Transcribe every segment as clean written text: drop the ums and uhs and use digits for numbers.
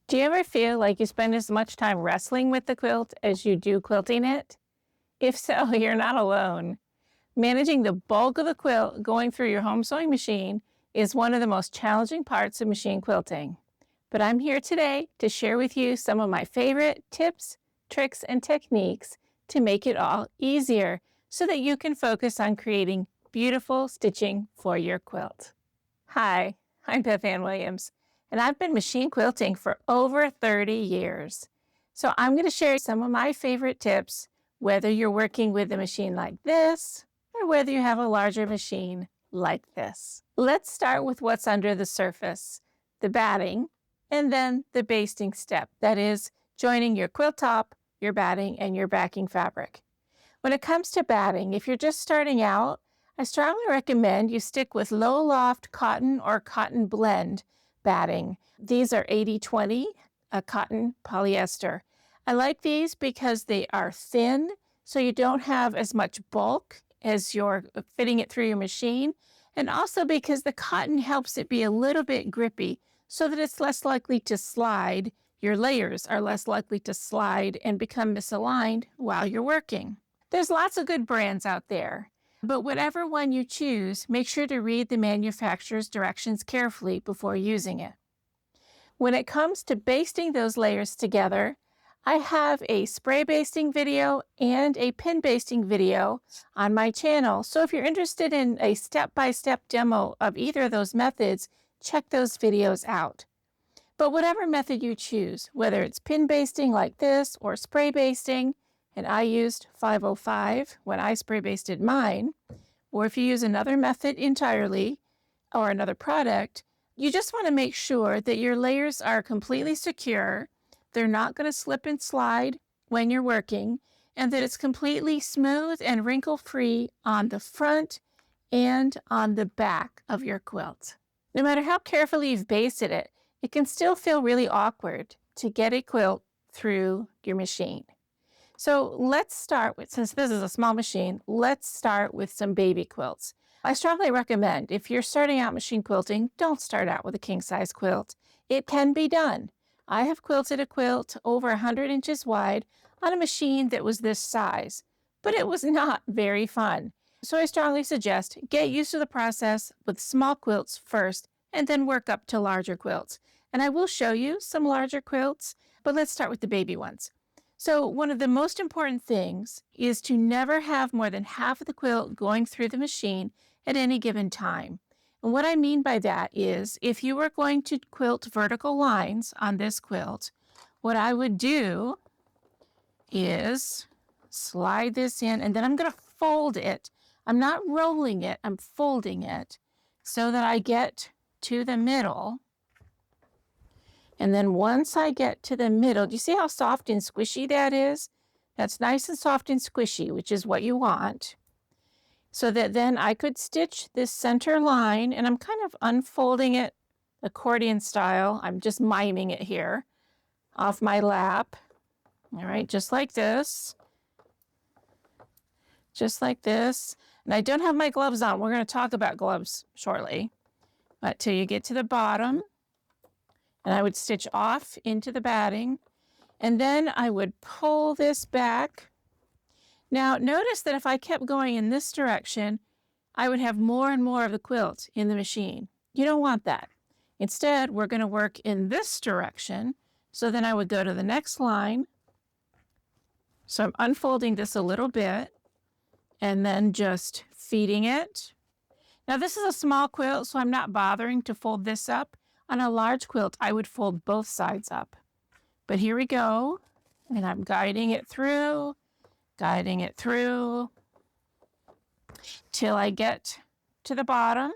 Do you ever feel like you spend as much time wrestling with the quilt as you do quilting it? If so, you're not alone. Managing the bulk of the quilt going through your home sewing machine is one of the most challenging parts of machine quilting. But I'm here today to share with you some of my favorite tips, tricks, and techniques to make it all easier so that you can focus on creating beautiful stitching for your quilt. Hi, I'm Beth Williams, and I've been machine quilting for over 30 years. So I'm going to share some of my favorite tips, whether you're working with a machine like this or whether you have a larger machine like this. Let's start with what's under the surface, the batting, and then the basting step, that is, joining your quilt top, your batting, and your backing fabric. When it comes to batting, if you're just starting out, I strongly recommend you stick with low loft cotton or cotton blend batting. These are 80-20, a cotton polyester. I like these because they are thin, so you don't have as much bulk as you're fitting it through your machine, and also because the cotton helps it be a little bit grippy so that it's less likely to slide. Your layers are less likely to slide and become misaligned while you're working. There's lots of good brands out there, but whatever one you choose, make sure to read the manufacturer's directions carefully before using it. When it comes to basting those layers together, I have a spray basting video and a pin basting video on my channel. So if you're interested in a step-by-step demo of either of those methods, check those videos out. But whatever method you choose, whether it's pin basting like this or spray basting, and I used 505 when I spray basted mine, or if you use another method entirely or another product, you just want to make sure that your layers are completely secure, they're not going to slip and slide when you're working, and that it's completely smooth and wrinkle-free on the front and on the back of your quilt. No matter how carefully you've basted it, it can still feel really awkward to get a quilt through your machine. So let's start with, since this is a small machine, let's start with some baby quilts. I strongly recommend, if you're starting out machine quilting, don't start out with a king-size quilt. It can be done. I have quilted a quilt over 100 inches wide on a machine that was this size, but it was not very fun. So I strongly suggest get used to the process with small quilts first and then work up to larger quilts. And I will show you some larger quilts, but let's start with the baby ones. So one of the most important things is to never have more than half of the quilt going through the machine at any given time. And what I mean by that is if you were going to quilt vertical lines on this quilt, what I would do is slide this in, and then I'm going to fold it. I'm not rolling it, I'm folding it so that I get to the middle. And then once I get to the middle, do you see how soft and squishy that is? That's nice and soft and squishy, which is what you want. So that then I could stitch this center line, and I'm kind of unfolding it accordion style. I'm just miming it here off my lap. All right, just like this. Just like this. And I don't have my gloves on. We're going to talk about gloves shortly. But till you get to the bottom, and I would stitch off into the batting, and then I would pull this back. Now notice that if I kept going in this direction, I would have more and more of the quilt in the machine. You don't want that. Instead, we're going to work in this direction. So then I would go to the next line. So I'm unfolding this a little bit and then just feeding it. Now this is a small quilt, so I'm not bothering to fold this up. On a large quilt, I would fold both sides up. But here we go, and I'm guiding it through, till I get to the bottom,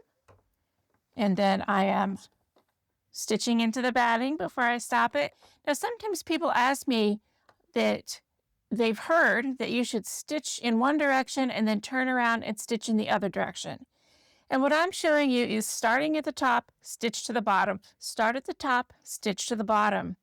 and then I am stitching into the batting before I stop it. Now, sometimes people ask me that they've heard that you should stitch in one direction and then turn around and stitch in the other direction. And what I'm showing you is starting at the top, stitch to the bottom. Start at the top, stitch to the bottom.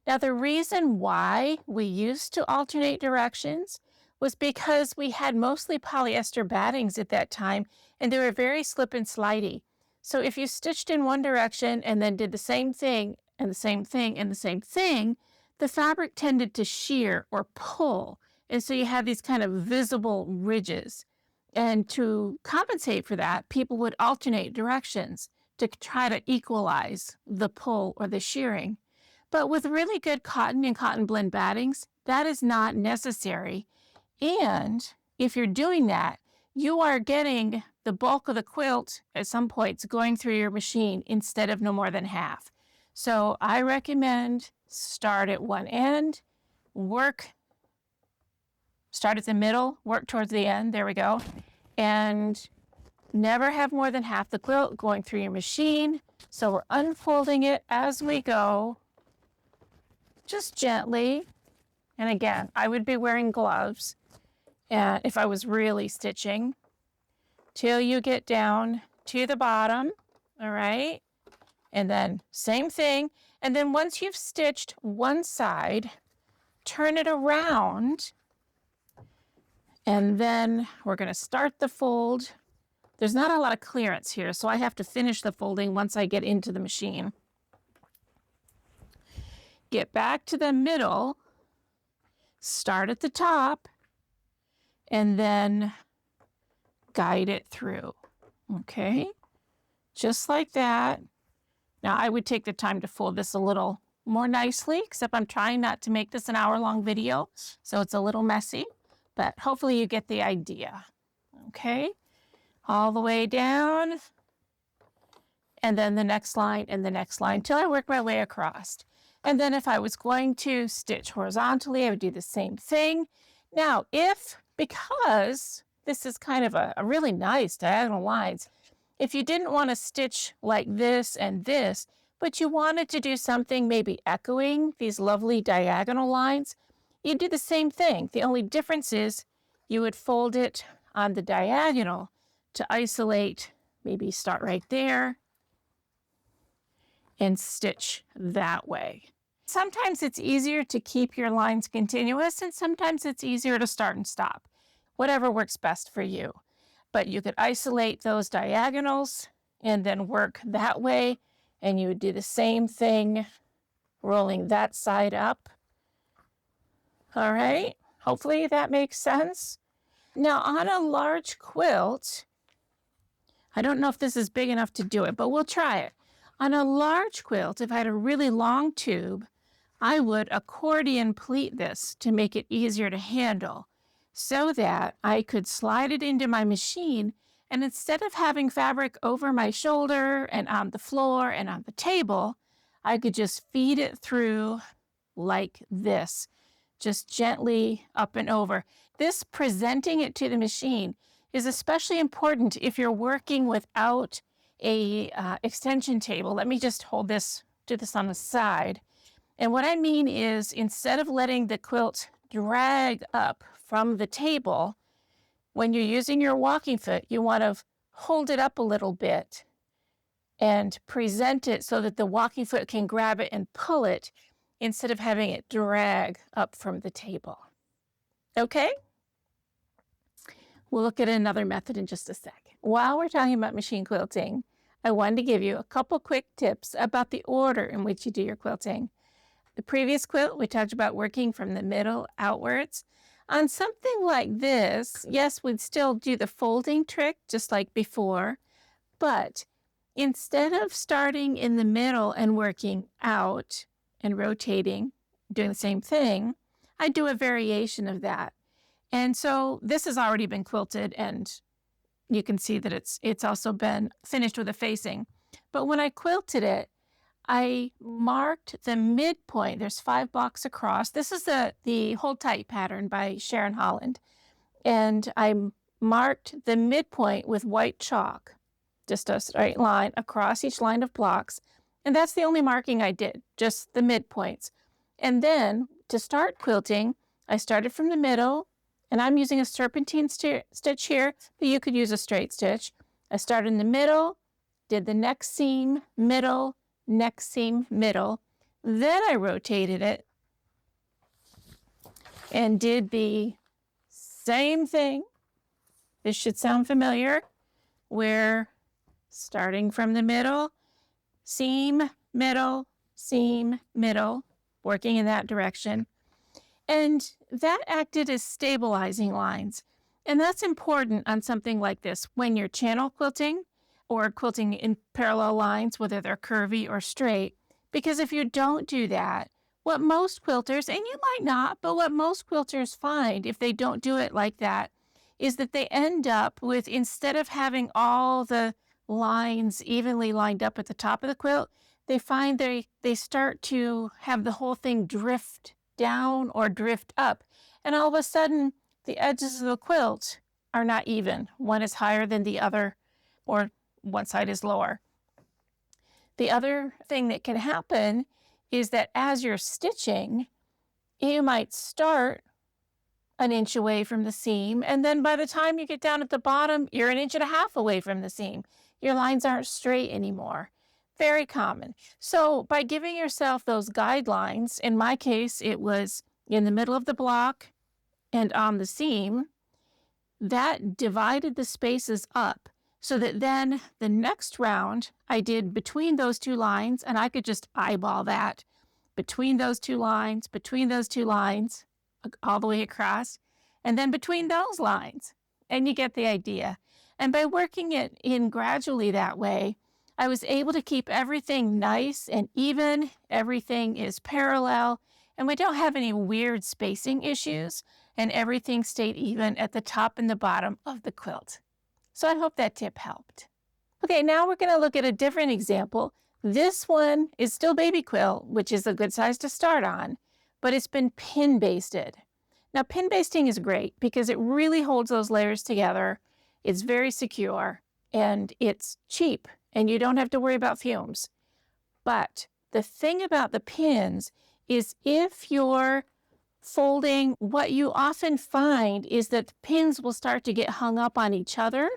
Now, the reason why we used to alternate directions was because we had mostly polyester battings at that time, and they were very slip and slidey. So if you stitched in one direction and then did the same thing and the same thing and the same thing, the fabric tended to shear or pull. And so you have these kind of visible ridges. And to compensate for that, people would alternate directions to try to equalize the pull or the shearing. But with really good cotton and cotton blend battings, that is not necessary. And if you're doing that, you are getting the bulk of the quilt at some points going through your machine instead of no more than half. So I recommend start at one end, start at the middle, work towards the end, there we go, and never have more than half the quilt going through your machine. So we're unfolding it as we go, just gently. And again, I would be wearing gloves if I was really stitching, till you get down to the bottom, all right? And then same thing. And then once you've stitched one side, turn it around. And then we're going to start the fold. There's not a lot of clearance here, so I have to finish the folding once I get into the machine. Get back to the middle, start at the top, and then guide it through, okay? Just like that. Now I would take the time to fold this a little more nicely, except I'm trying not to make this an hour-long video, so it's a little messy, but hopefully you get the idea, okay? All the way down, and then the next line and the next line till I work my way across. And then if I was going to stitch horizontally, I would do the same thing. Now, because this is kind of a really nice diagonal lines, if you didn't want to stitch like this and this, but you wanted to do something maybe echoing these lovely diagonal lines, you do the same thing. The only difference is you would fold it on the diagonal to isolate, maybe start right there and stitch that way. Sometimes it's easier to keep your lines continuous, and sometimes it's easier to start and stop, whatever works best for you. But you could isolate those diagonals and then work that way, and you would do the same thing, rolling that side up. All right, hopefully that makes sense. Now on a large quilt, I don't know if this is big enough to do it, but we'll try it. On a large quilt, if I had a really long tube, I would accordion pleat this to make it easier to handle so that I could slide it into my machine, and instead of having fabric over my shoulder and on the floor and on the table, I could just feed it through like this, just gently up and over. This presenting it to the machine is especially important if you're working without a extension table. Let me just do this on the side. And what I mean is, instead of letting the quilt drag up from the table, when you're using your walking foot, you want to hold it up a little bit and present it so that the walking foot can grab it and pull it instead of having it drag up from the table. Okay? We'll look at another method in just a sec. While we're talking about machine quilting, I wanted to give you a couple quick tips about the order in which you do your quilting. The previous quilt, we talked about working from the middle outwards. On something like this, yes, we'd still do the folding trick just like before, but instead of starting in the middle and working out and rotating, doing the same thing, I do a variation of that. And so this has already been quilted, and you can see that it's also been finished with a facing. But when I quilted it, I marked the midpoint. There's 5 blocks across. This is the Hold Tight pattern by Sharon Holland. And I marked the midpoint with white chalk, just a straight line across each line of blocks. And that's the only marking I did, just the midpoints. And then to start quilting, I started from the middle, and I'm using a serpentine stitch here, but you could use a straight stitch. I started in the middle, did the next seam, middle, next seam, middle. Then I rotated it and did the same thing. This should sound familiar, where starting from the middle, seam, middle, seam, middle, working in that direction. And that acted as stabilizing lines. And that's important on something like this when you're channel quilting or quilting in parallel lines, whether they're curvy or straight. Because if you don't do that, what most quilters, and you might not, but what most quilters find if they don't do it like that, is that they end up with, instead of having all the lines evenly lined up at the top of the quilt, they find they start to have the whole thing drift down or drift up. And all of a sudden, the edges of the quilt are not even. One is higher than the other, or one side is lower. The other thing that can happen is that as you're stitching, you might start an inch away from the seam, and then by the time you get down at the bottom, you're an inch and a half away from the seam. Your lines aren't straight anymore. Very common. So by giving yourself those guidelines, in my case, it was in the middle of the block and on the seam, that divided the spaces up so that then the next round I did between those two lines, and I could just eyeball that between those two lines, all the way across, and then between those lines, and you get the idea. And by working it in gradually that way, I was able to keep everything nice and even, everything is parallel, and we don't have any weird spacing issues, and everything stayed even at the top and the bottom of the quilt. So I hope that tip helped. Okay, now we're going to look at a different example. This one is still baby quilt, which is a good size to start on, but it's been pin basted. Now, pin basting is great because it really holds those layers together. It's very secure and it's cheap and you don't have to worry about fumes. But the thing about the pins is if you're folding, what you often find is that the pins will start to get hung up on each other,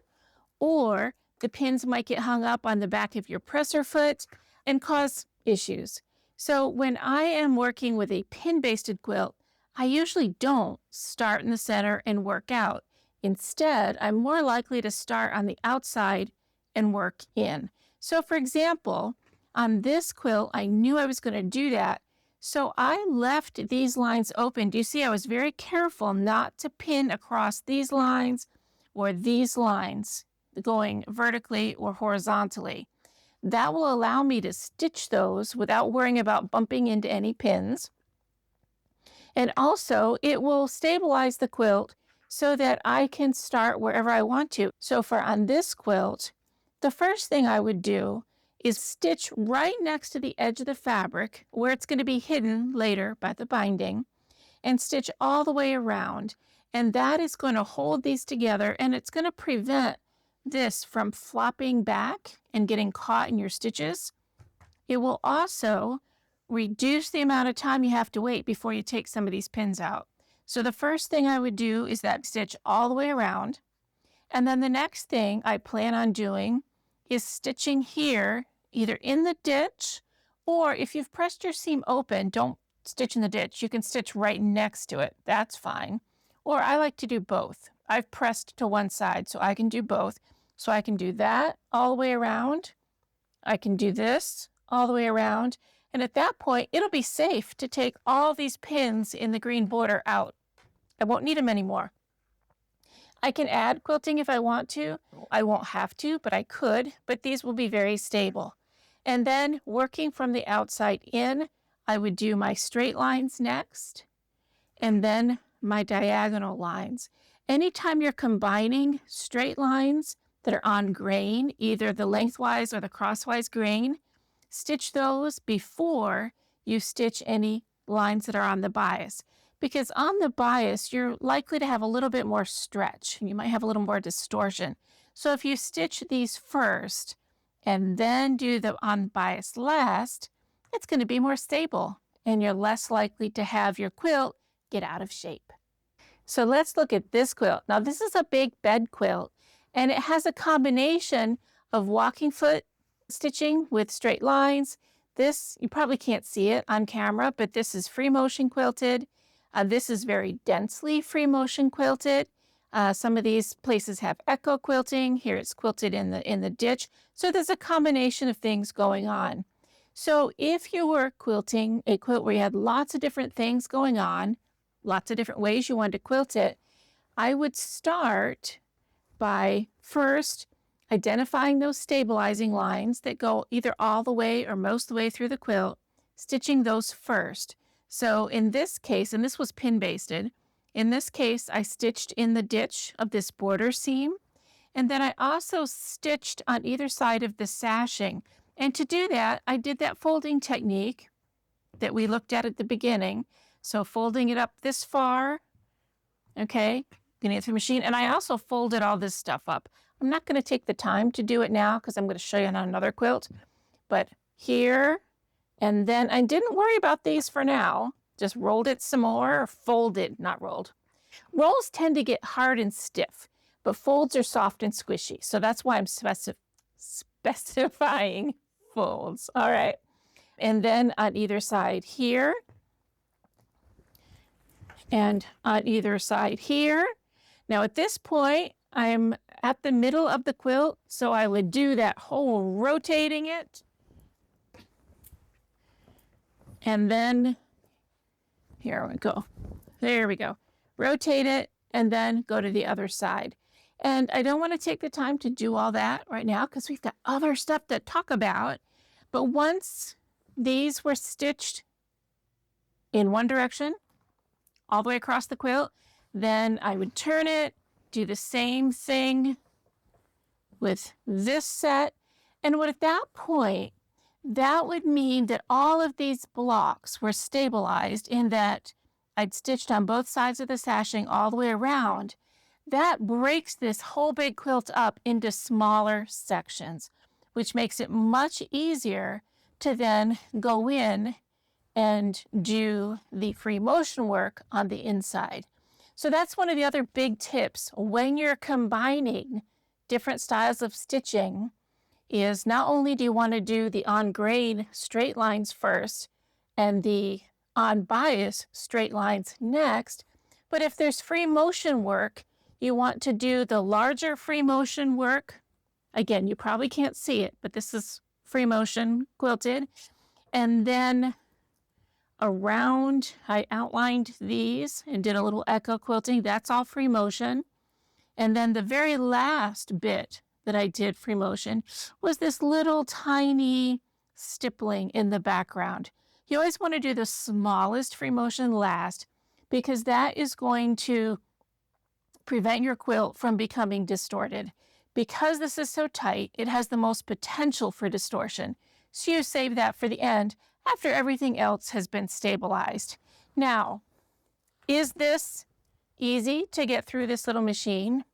or the pins might get hung up on the back of your presser foot and cause issues. So when I am working with a pin-basted quilt, I usually don't start in the center and work out. Instead, I'm more likely to start on the outside and work in. So for example, on this quilt, I knew I was going to do that. So I left these lines open. Do you see I was very careful not to pin across these lines or these lines going vertically or horizontally. That will allow me to stitch those without worrying about bumping into any pins. And also it will stabilize the quilt so that I can start wherever I want to. So for on this quilt, the first thing I would do is stitch right next to the edge of the fabric where it's going to be hidden later by the binding, and stitch all the way around. And that is going to hold these together, and it's going to prevent this from flopping back and getting caught in your stitches. It will also reduce the amount of time you have to wait before you take some of these pins out. So the first thing I would do is that stitch all the way around. And then the next thing I plan on doing is stitching here, either in the ditch, or if you've pressed your seam open, don't stitch in the ditch. You can stitch right next to it. That's fine. Or I like to do both. I've pressed to one side, so I can do both. So I can do that all the way around. I can do this all the way around. And at that point, it'll be safe to take all these pins in the green border out. I won't need them anymore. I can add quilting if I want to. I won't have to, but I could. But these will be very stable. And then working from the outside in, I would do my straight lines next, and then my diagonal lines. Anytime you're combining straight lines that are on grain, either the lengthwise or the crosswise grain, stitch those before you stitch any lines that are on the bias. Because on the bias, you're likely to have a little bit more stretch. You might have a little more distortion. So if you stitch these first and then do the on bias last, it's going to be more stable and you're less likely to have your quilt get out of shape. So let's look at this quilt. Now this is a big bed quilt, and it has a combination of walking foot stitching with straight lines. This, you probably can't see it on camera, but this is free motion quilted. This is very densely free motion quilted. Some of these places have echo quilting. Here it's quilted in the ditch. So there's a combination of things going on. So if you were quilting a quilt where you had lots of different things going on, lots of different ways you wanted to quilt it, I would start by first identifying those stabilizing lines that go either all the way or most of the way through the quilt, stitching those first. So in this case, and this was pin basted, in this case, I stitched in the ditch of this border seam, and then I also stitched on either side of the sashing. And to do that, I did that folding technique that we looked at the beginning. So folding it up this far, okay, getting it through the machine. And I also folded all this stuff up. I'm not going to take the time to do it now because I'm going to show you on another quilt. But here, and then I didn't worry about these for now. Just rolled it some more, or folded, not rolled. Rolls tend to get hard and stiff, but folds are soft and squishy. So that's why I'm specifying folds. All right. And then on either side here, and on either side here. Now at this point, I'm at the middle of the quilt, so I would do that whole rotating it. And then, here we go. There we go. Rotate it, and then go to the other side. And I don't want to take the time to do all that right now because we've got other stuff to talk about. But once these were stitched in one direction, all the way across the quilt, then I would turn it, do the same thing with this set. And at that point, that would mean that all of these blocks were stabilized in that I'd stitched on both sides of the sashing all the way around. That breaks this whole big quilt up into smaller sections, which makes it much easier to then go in and do the free motion work on the inside. So that's one of the other big tips when you're combining different styles of stitching is not only do you want to do the on grade straight lines first and the on bias straight lines next, but if there's free motion work, you want to do the larger free motion work. Again, you probably can't see it, but this is free motion quilted. And then around, I outlined these and did a little echo quilting. That's all free motion. And then the very last bit that I did free motion was this little tiny stippling in the background. You always want to do the smallest free motion last because that is going to prevent your quilt from becoming distorted. Because this is so tight, it has the most potential for distortion. So you save that for the end after everything else has been stabilized. Now, is this easy to get through this little machine?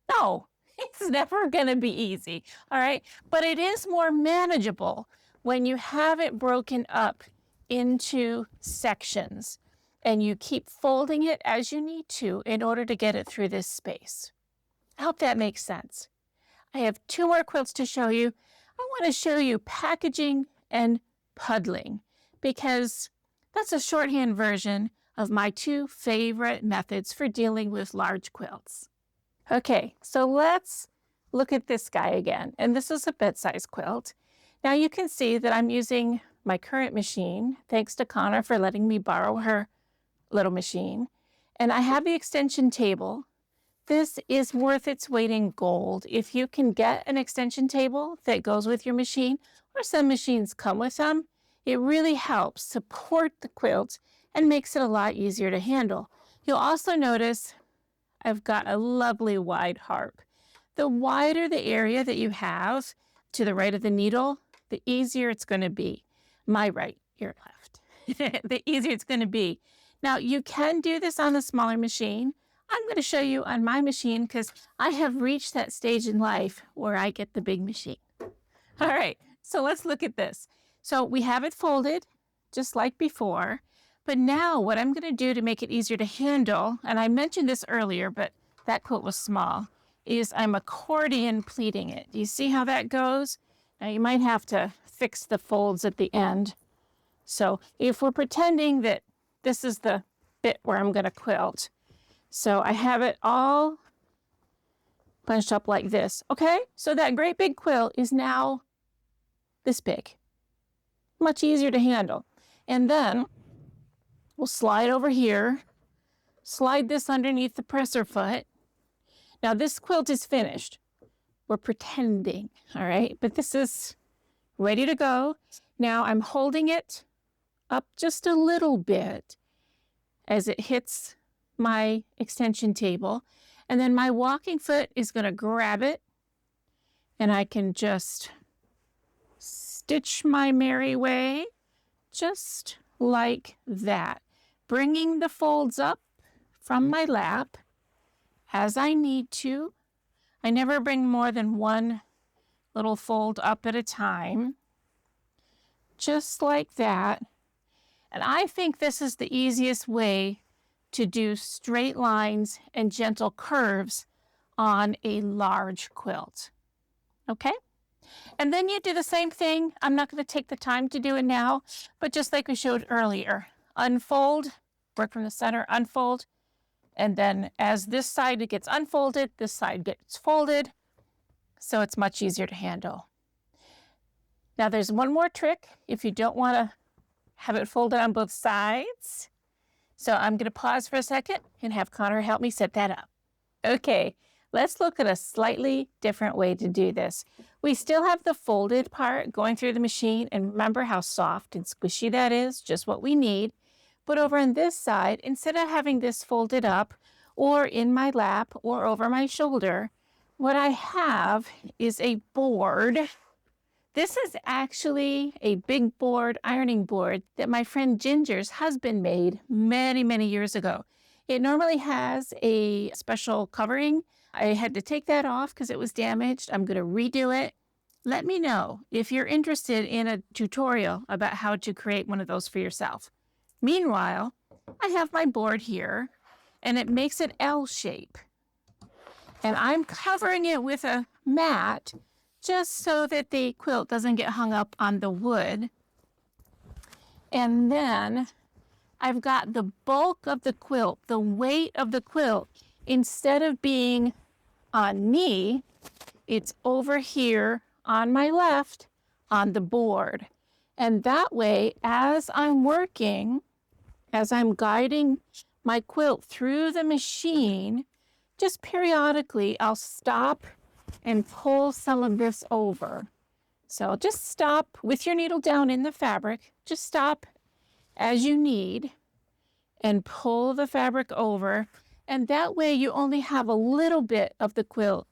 No, it's never going to be easy, all right? But it is more manageable when you have it broken up into sections and you keep folding it as you need to in order to get it through this space. I hope that makes sense. I have 2 more quilts to show you. I want to show you packaging and puddling because that's a shorthand version of my 2 favorite methods for dealing with large quilts. Okay, so let's look at this guy again. And this is a bed-size quilt. Now you can see that I'm using my current machine, thanks to Connor for letting me borrow her little machine. And I have the extension table. This is worth its weight in gold. If you can get an extension table that goes with your machine, or some machines come with them, it really helps support the quilt and makes it a lot easier to handle. You'll also notice I've got a lovely wide harp. The wider the area that you have to the right of the needle, the easier it's going to be. My right, your left. The easier it's going to be. Now, you can do this on a smaller machine. I'm going to show you on my machine because I have reached that stage in life where I get the big machine. All right, so let's look at this. So we have it folded just like before, but now what I'm going to do to make it easier to handle, and I mentioned this earlier, but that quilt was small, is I'm accordion pleating it. Do you see how that goes? Now you might have to fix the folds at the end. So if we're pretending that this is the bit where I'm going to quilt, so I have it all bunched up like this. Okay, so that great big quilt is now this big. much easier to handle. And then we'll slide over here, slide this underneath the presser foot. Now this quilt is finished. We're pretending, all right? But this is ready to go. Now I'm holding it up just a little bit as it hits my extension table. And then my walking foot is going to grab it, and I can just stitch my merry way just like that, bringing the folds up from my lap as I need to. I never bring more than one little fold up at a time, just like that. And I think this is the easiest way to do straight lines and gentle curves on a large quilt. Okay? And then you do the same thing. I'm not going to take the time to do it now, but just like we showed earlier, unfold, work from the center, unfold, and then as this side gets unfolded, this side gets folded, so it's much easier to handle. Now there's one more trick if you don't want to have it folded on both sides. So I'm going to pause for a second and have Connor help me set that up. Okay, let's look at a slightly different way to do this. We still have the folded part going through the machine, and remember how soft and squishy that is, just what we need. But over on this side, instead of having this folded up or in my lap or over my shoulder, what I have is a board. This is actually a big board, ironing board, that my friend Ginger's husband made many, many years ago. It normally has a special covering. I had to take that off because it was damaged. I'm going to redo it. Let me know if you're interested in a tutorial about how to create one of those for yourself. Meanwhile, I have my board here, and it makes an L shape. And I'm covering it with a mat just so that the quilt doesn't get hung up on the wood. And then I've got the bulk of the quilt, the weight of the quilt, instead of being on me, it's over here on my left on the board. And that way, as I'm working, as I'm guiding my quilt through the machine, just periodically I'll stop and pull some of this over. So just stop with your needle down in the fabric. Just stop as you need and pull the fabric over. And that way you only have a little bit of the quilt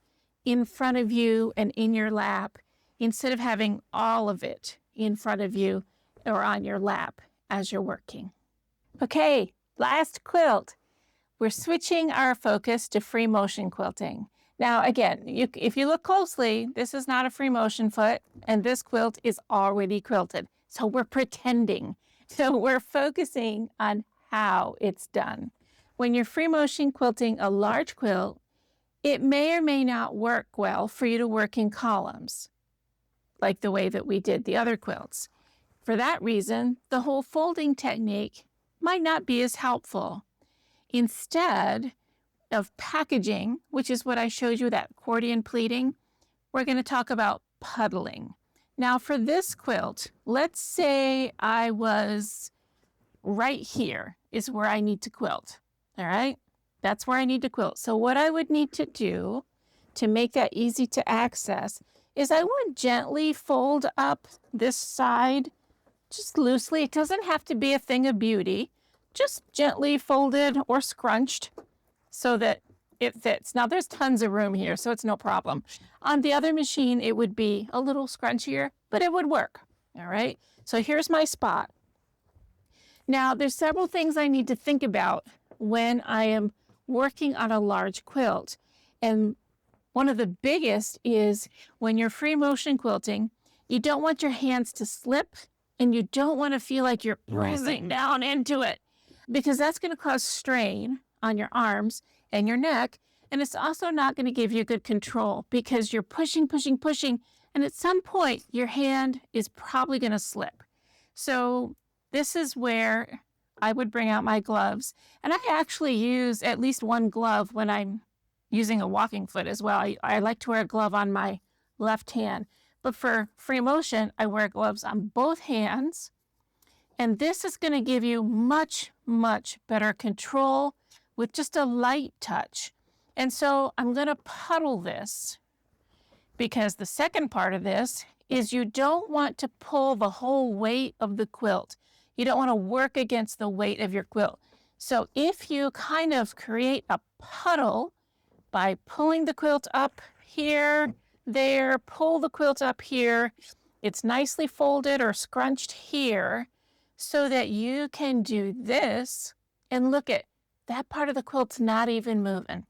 in front of you and in your lap, instead of having all of it in front of you or on your lap as you're working. Okay, last quilt. We're switching our focus to free motion quilting. Now, again, if you look closely, this is not a free motion foot, and this quilt is already quilted. So we're pretending. So we're focusing on how it's done. When you're free motion quilting a large quilt, it may or may not work well for you to work in columns, like the way that we did the other quilts. For that reason, the whole folding technique might not be as helpful. Instead of packaging, which is what I showed you, that accordion pleating, we're going to talk about puddling. Now for this quilt, let's say I was right here is where I need to quilt. All right, that's where I need to quilt. So what I would need to do to make that easy to access is I would gently fold up this side, just loosely. It doesn't have to be a thing of beauty, just gently folded or scrunched so that it fits. Now there's tons of room here, so it's no problem. On the other machine, it would be a little scrunchier, but it would work. All right, so here's my spot. Now there's several things I need to think about when I am working on a large quilt. And one of the biggest is when you're free motion quilting, you don't want your hands to slip, and you don't want to feel like you're pressing down into it, because that's going to cause strain on your arms and your neck. And it's also not going to give you good control because you're pushing, pushing, pushing. And at some point, your hand is probably going to slip. So this is where I would bring out my gloves. And I actually use at least one glove when I'm using a walking foot as well. I like to wear a glove on my left hand. But for free motion, I wear gloves on both hands. And this is going to give you much, much better control with just a light touch. And so I'm going to puddle this, because the second part of this is you don't want to pull the whole weight of the quilt. You don't want to work against the weight of your quilt. So if you kind of create a puddle by pulling the quilt up here, there, pull the quilt up here, it's nicely folded or scrunched here, so that you can do this and look at that part of the quilt's not even moving.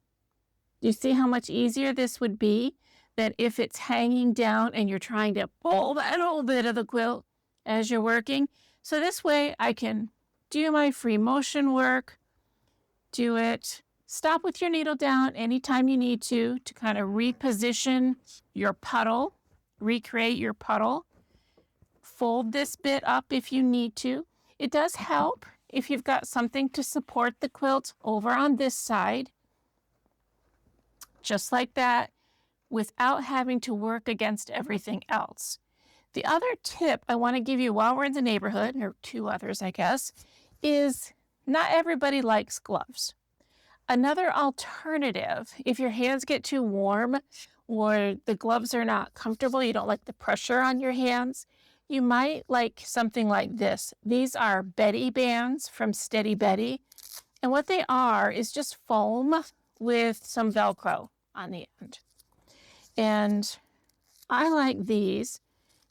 You see how much easier this would be than if it's hanging down and you're trying to pull that whole bit of the quilt as you're working. So this way I can do my free motion work, do it, stop with your needle down anytime you need to kind of reposition your puddle, recreate your puddle. Fold this bit up if you need to. It does help if you've got something to support the quilt over on this side, just like that, without having to work against everything else. The other tip I want to give you while we're in the neighborhood, or two others, I guess, is not everybody likes gloves. Another alternative, if your hands get too warm or the gloves are not comfortable, you don't like the pressure on your hands, you might like something like this. These are Betty bands from Steady Betty. And what they are is just foam with some Velcro on the end. And I like these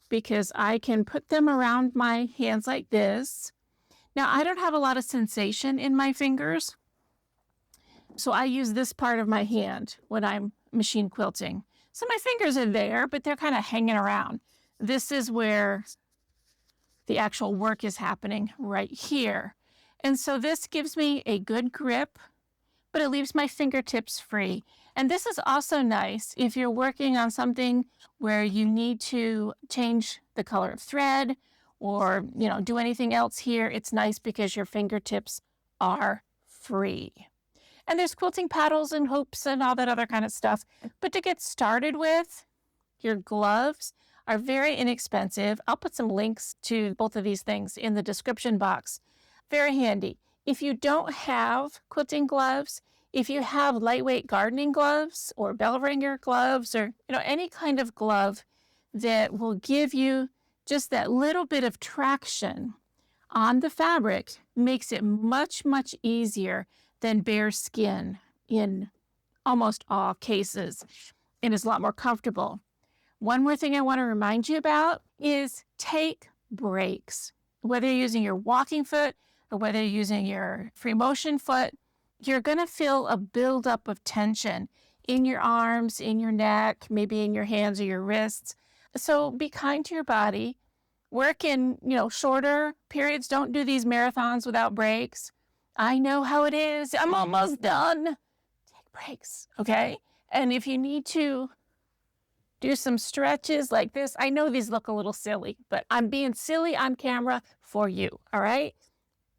because I can put them around my hands like this. Now, I don't have a lot of sensation in my fingers, so I use this part of my hand when I'm machine quilting. So my fingers are there, but they're kind of hanging around. This is where the actual work is happening, right here. And so this gives me a good grip, but it leaves my fingertips free. And this is also nice if you're working on something where you need to change the color of thread or, do anything else here. It's nice because your fingertips are free. And there's quilting paddles and hoops and all that other kind of stuff. But to get started with, your gloves are very inexpensive. I'll put some links to both of these things in the description box. Very handy. If you don't have quilting gloves, if you have lightweight gardening gloves or bell ringer gloves or any kind of glove that will give you just that little bit of traction on the fabric, makes it much, much easier than bare skin in almost all cases, and is a lot more comfortable. One more thing I want to remind you about is take breaks. Whether you're using your walking foot or whether you're using your free motion foot, you're going to feel a buildup of tension in your arms, in your neck, maybe in your hands or your wrists. So be kind to your body. Work in, shorter periods. Don't do these marathons without breaks. I know how it is. I'm almost done. Take breaks, okay? And if you need to do some stretches like this, I know these look a little silly, but I'm being silly on camera for you, all right?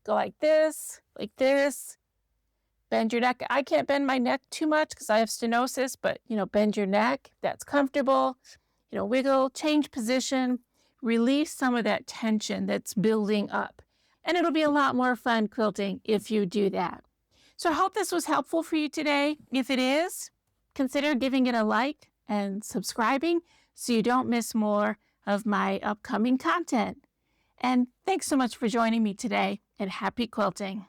Go like this, bend your neck. I can't bend my neck too much because I have stenosis, but, bend your neck. That's comfortable. Wiggle, change position, release some of that tension that's building up. And it'll be a lot more fun quilting if you do that. So I hope this was helpful for you today. If it is, consider giving it a like and subscribing so you don't miss more of my upcoming content. And thanks so much for joining me today, and happy quilting.